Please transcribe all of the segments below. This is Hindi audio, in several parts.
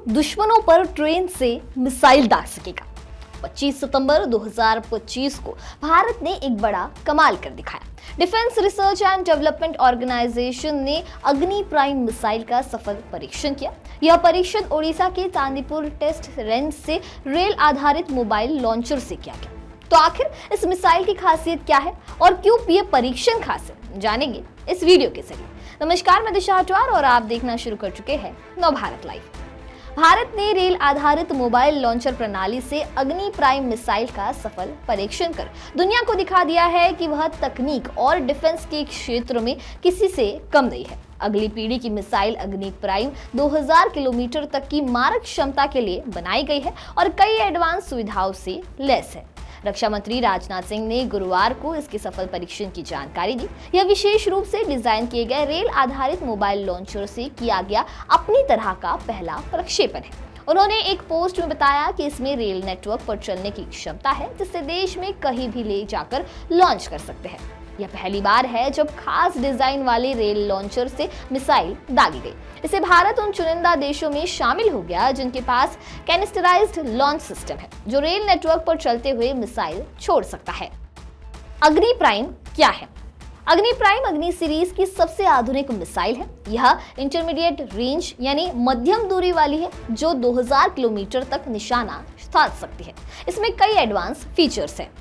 दुश्मनों पर ट्रेन से मिसाइल दाग सकेगा। 25 सितंबर 2025 को भारत ने एक बड़ा कमाल कर दिखाया। Defence research and development organisation ने अग्नि प्राइम मिसाइल का सफल परीक्षण किया। यह परीक्षण ओडिशा के चांदीपुर टेस्ट रेंज से रेल आधारित मोबाइल लॉन्चर से किया गया। तो आखिर इस मिसाइल की खासियत क्या है और क्यों ये परीक्षण खास है, जानेंगे इस वीडियो के जरिए। नमस्कार, मैं दिशा हटवार और आप देखना शुरू कर चुके हैं नवभारत लाइव। भारत ने रेल आधारित मोबाइल लॉन्चर प्रणाली से अग्नि प्राइम मिसाइल का सफल परीक्षण कर दुनिया को दिखा दिया है कि वह तकनीक और डिफेंस के क्षेत्र में किसी से कम नहीं है। अगली पीढ़ी की मिसाइल अग्नि प्राइम 2000 किलोमीटर तक की मारक क्षमता के लिए बनाई गई है और कई एडवांस सुविधाओं से लैस है। रक्षा मंत्री राजनाथ सिंह ने गुरुवार को इसके सफल परीक्षण की जानकारी दी। यह विशेष रूप से डिजाइन किए गए रेल आधारित मोबाइल लॉन्चर से किया गया अपनी तरह का पहला प्रक्षेपण है। उन्होंने एक पोस्ट में बताया कि इसमें रेल नेटवर्क पर चलने की क्षमता है, जिससे देश में कहीं भी ले जाकर लॉन्च कर सकते हैं। यह पहली बार है जब खास डिजाइन वाले रेल लॉन्चर से मिसाइल दागी गई। इसे भारत उन चुनिंदा देशों में शामिल हो गया जिनके पास कैनिस्टराइज्ड लॉन्च सिस्टम है, जो रेल नेटवर्क पर चलते हुए मिसाइल छोड़ सकता है। अग्नि प्राइम क्या है? अग्नि प्राइम अग्नि सीरीज की सबसे आधुनिक मिसाइल है। यह इंटरमीडिएट रेंज यानी मध्यम दूरी वाली है, जो 2000 किलोमीटर तक निशाना साध सकती है। इसमें कई एडवांस फीचर्स हैं।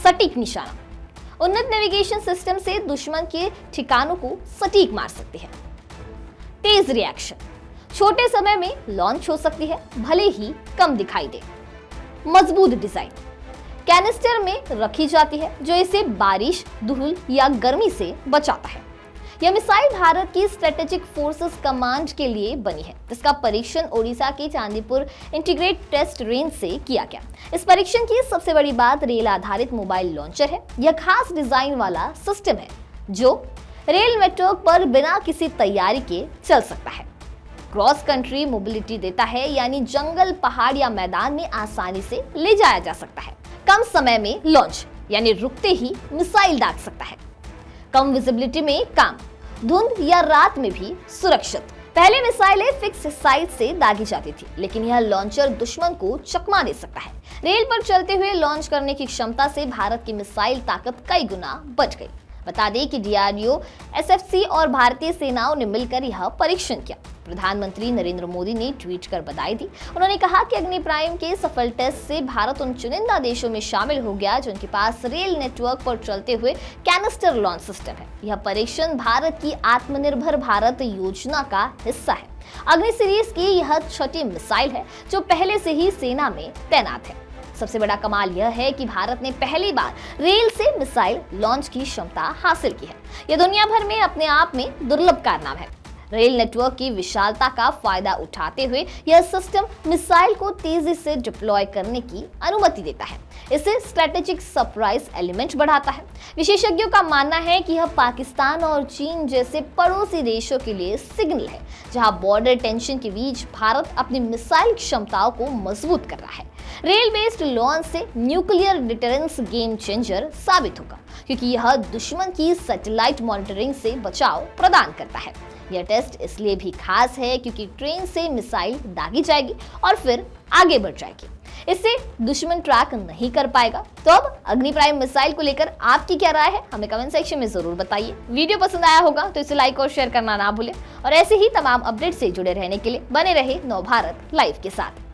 सटीक निशाना, उन्नत नेविगेशन सिस्टम से दुश्मन के ठिकानों को सटीक मार सकती है। तेज रिएक्शन, छोटे समय में लॉन्च हो सकती है, भले ही कम दिखाई दे। मजबूत डिजाइन, कैनिस्टर में रखी जाती है, जो इसे बारिश, धूल या गर्मी से बचाता है। यह मिसाइल भारत की स्ट्रेटेजिक फोर्सेस कमांड के लिए बनी है, जिसका परीक्षण ओडिशा के चांदीपुर इंटीग्रेट टेस्ट रेंज से किया गया। इस परीक्षण की सबसे बड़ी बात रेल आधारित मोबाइल लॉन्चर है। यह खास डिजाइन वाला सिस्टम है जो रेल नेटवर्क पर बिना किसी तैयारी के चल सकता है। क्रॉस कंट्री मोबिलिटी देता है, यानी जंगल, पहाड़ या मैदान में आसानी से ले जाया जा सकता है। कम समय में लॉन्च, यानी रुकते ही मिसाइल दाग सकता है। कम विजिबिलिटी में काम, धुंध या रात में भी सुरक्षित। पहले मिसाइलें फिक्स साइट से दागी जाती थी, लेकिन यह लॉन्चर दुश्मन को चकमा दे सकता है। रेल पर चलते हुए लॉन्च करने की क्षमता से भारत की मिसाइल ताकत कई गुना बढ़ गई। बता दें कि डीआरडीओ, एसएफसी और भारतीय सेनाओं ने मिलकर यह परीक्षण किया। प्रधानमंत्री नरेंद्र मोदी ने ट्वीट कर बधाई दी। उन्होंने कहा कि अग्नि प्राइम के सफल टेस्ट से भारत उन चुनिंदा देशों में शामिल हो गया जिनके पास रेल नेटवर्क पर चलते हुए कैनिस्टर लॉन्च सिस्टम है। यह परीक्षण भारत की आत्मनिर्भर भारत योजना का हिस्सा है। अग्नि सीरीज की यह छठी मिसाइल है जो पहले से ही सेना में तैनात है। सबसे बड़ा कमाल यह है कि भारत ने पहली बार रेल से मिसाइल लॉन्च की क्षमता हासिल की है। यह दुनिया भर में अपने आप में दुर्लभ कारनामा है। रेल नेटवर्क की विशालता का फायदा उठाते हुए यह सिस्टम मिसाइल को तेजी से डिप्लॉय करने की अनुमति देता है। इसे स्ट्रेटेजिक सरप्राइज एलिमेंट बढ़ाता है। विशेषज्ञों का मानना है कि यह पाकिस्तान और चीन जैसे पड़ोसी देशों के लिए सिग्नल है, जहां बॉर्डर टेंशन के बीच भारत अपनी मिसाइल क्षमताओं को मजबूत कर रहा है। रेल बेस्ड लॉन्च से न्यूक्लियर डिटरेंस गेम चेंजर साबित होगा, क्योंकि यह दुश्मन की सैटेलाइट मॉनिटरिंग से बचाव प्रदान करता है। यह टेस्ट इसलिए भी खास है क्योंकि ट्रेन से मिसाइल दागी जाएगी और फिर आगे बढ़ जाएगी। इससे दुश्मन ट्रैक नहीं कर पाएगा। तो अब अग्नि प्राइम मिसाइल को लेकर आपकी क्या राय है, हमें कमेंट सेक्शन में जरूर बताइए। वीडियो पसंद आया होगा तो इसे लाइक और शेयर करना ना भूलें और ऐसे ही तमाम अपडेट से जुड़े रहने के लिए बने रहे नवभारत लाइव के साथ।